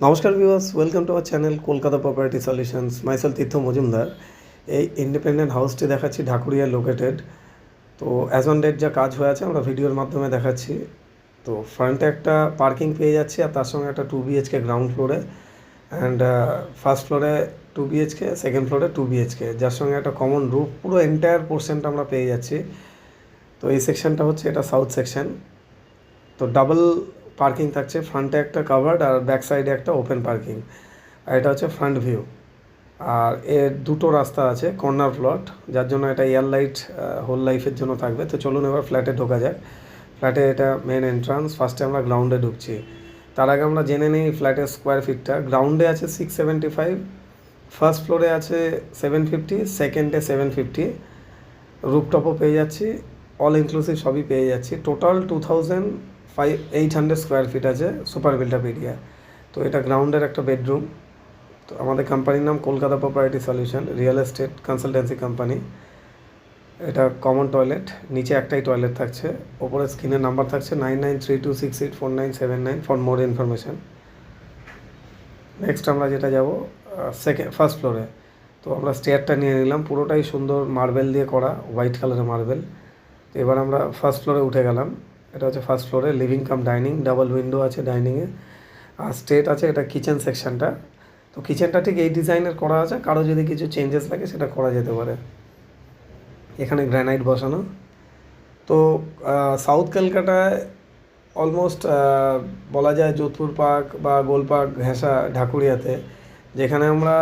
নমস্কার viewers, welcome to our channel Kolkata property solutions. Myself Tirtha Majumdar. এই independent হাউসটি দেখাচ্ছি ঢাকুরিয়া লোকেটেড। তো অ্যাজ অন ডেট যা কাজ হয়ে আছে আমরা ভিডিওর মাধ্যমে দেখাচ্ছি। তো ফ্রন্টে একটা পার্কিং পেয়ে যাচ্ছি আর তার সঙ্গে একটা 2 BHK গ্রাউন্ড ফ্লোরে অ্যান্ড ফার্স্ট ফ্লোরে 2 BHK, সেকেন্ড ফ্লোরে 2 BHK, যার সঙ্গে একটা কমন রুফ। পুরো এন্টায়ার পোর্শনটা আমরা পেয়ে যাচ্ছি। তো এই সেকশনটা হচ্ছে এটা সাউথ সেকশন। তো ডাবল পার্কিং থাকছে, ফ্রন্টে একটা কাভার্ড আর ব্যাক সাইডে একটা ওপেন পার্কিং। আর এটা হচ্ছে ফ্রন্ট ভিউ। আর এর দুটো রাস্তা আছে, কর্নার প্লট, যার জন্য এটা এয়ার লাইট হোল লাইফের জন্য থাকবে। তো চলুন এবার ফ্ল্যাটে ঢোকা যাক। ফ্ল্যাটে এটা মেন এন্ট্রান্স। ফার্স্টে আমরা গ্রাউন্ডে ঢুকছি। তার আগে আমরা জেনে নিই ফ্ল্যাটের স্কোয়ার ফিটটা। গ্রাউন্ডে আছে 675, ফার্স্ট ফ্লোরে আছে 750, সেকেন্ডে 750। রুপটপও পেয়ে যাচ্ছি, অল ইনক্লুসিভ সবই পেয়ে যাচ্ছি। টোটাল 2800 স্কোয়ার ফিট আছে সুপার বিল্ডার এরিয়া। তো এটা গ্রাউন্ডের একটা বেডরুম। তো আমাদের কোম্পানির নাম Kolkata property solution, real estate consultancy company. এটা কমন টয়লেট, নিচে একটাই টয়লেট থাকছে। ওপরে স্ক্রিনের নাম্বার থাকছে 9932684979 ফর মোর ইনফরমেশন। নেক্সট আমরা যেটা যাব ফার্স্ট ফ্লোরে। তো আমরা স্টেয়ারটা নিয়ে নিলাম, পুরোটাই সুন্দর মার্বেল দিয়ে করা, হোয়াইট কালারের মার্বেল। তো এবার আমরা ফার্স্ট ফ্লোরে উঠে গেলাম। এটা হচ্ছে ফার্স্ট ফ্লোরে living cum dining, double window আছে ডাইনিংয়ে, আর স্টেট আছে এটা কিচেন সেকশনটা। তো কিচেনটা ঠিক এই ডিজাইনের করা আছে, কারো যদি কিছু চেঞ্জেস লাগে সেটা করা যেতে পারে। এখানে গ্র্যানাইট বসানো। তো সাউথ কলকাতায় অলমোস্ট বলা যায় যোধপুর পার্ক বা গোল পার্ক ঘেঁষা ঢাকুরিয়াতে, যেখানে আমরা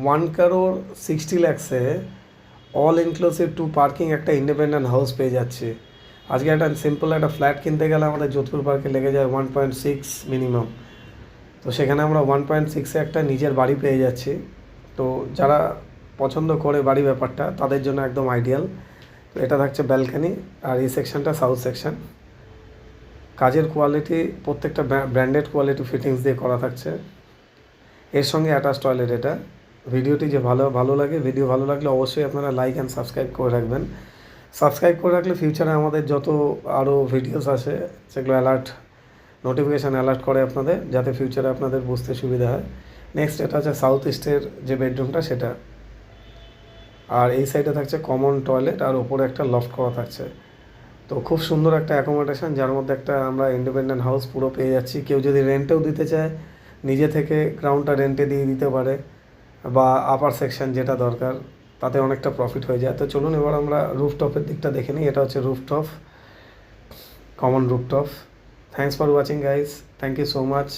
1,60,00,000 অল ইনক্লুসিভ টু পার্কিং একটা ইন্ডিপেন্ডেন্ট হাউস পেয়ে যাচ্ছি। আজকে একটা সিম্পল একটা ফ্ল্যাট কিনতে গেলে আমাদের যোধপুর পার্কে লেগে যায় 1.6 মিনিমাম। তো সেখানে আমরা 1.6-এ একটা নিজের বাড়ি পেয়ে যাচ্ছি। তো যারা পছন্দ করে বাড়ি ব্যাপারটা তাদের জন্য একদম আইডিয়াল। তো এটা থাকছে ব্যালকানি, আর এই সেকশনটা সাউথ সেকশন। কাজের কোয়ালিটি প্রত্যেকটা ব্র্যান্ডেড কোয়ালিটি ফিটিংস দিয়ে করা থাকছে। এর সঙ্গে অ্যাটাচ টয়লেট এটা। ভিডিওটি যে ভালো লাগে, ভিডিও ভালো লাগলে অবশ্যই আপনারা লাইক অ্যান্ড সাবস্ক্রাইব করে রাখবেন। সাবস্ক্রাইব করে রাখলে ফিউচারে আমাদের যত আরও ভিডিওস আসে সেগুলো নোটিফিকেশান অ্যালার্ট করে আপনাদের, যাতে ফিউচারে আপনাদের বুঝতে সুবিধা হয়। নেক্সট এটা হচ্ছে সাউথ ইস্টের যে বেডরুমটা সেটা। আর এই সাইডে থাকছে কমন টয়লেট, আর ওপরে একটা লফট করা থাকছে। তো খুব সুন্দর একটা অ্যাকোমোডেশন, যার মধ্যে একটা আমরা ইন্ডিপেন্ডেন্ট হাউস পুরো পেয়ে যাচ্ছি। কেউ যদি রেন্টেও দিতে চায়, নিজে থেকে গ্রাউন্ডটা রেন্টে দিয়ে দিতে পারে, বা আপার সেকশন যেটা দরকার, তাতে অনেকটা প্রফিট হয়ে যায়। তো চলুন এবার আমরা রুফটপের দিকটা দেখে নিই। এটা হচ্ছে rooftop, common rooftop. Thanks for watching guys, thank you so much.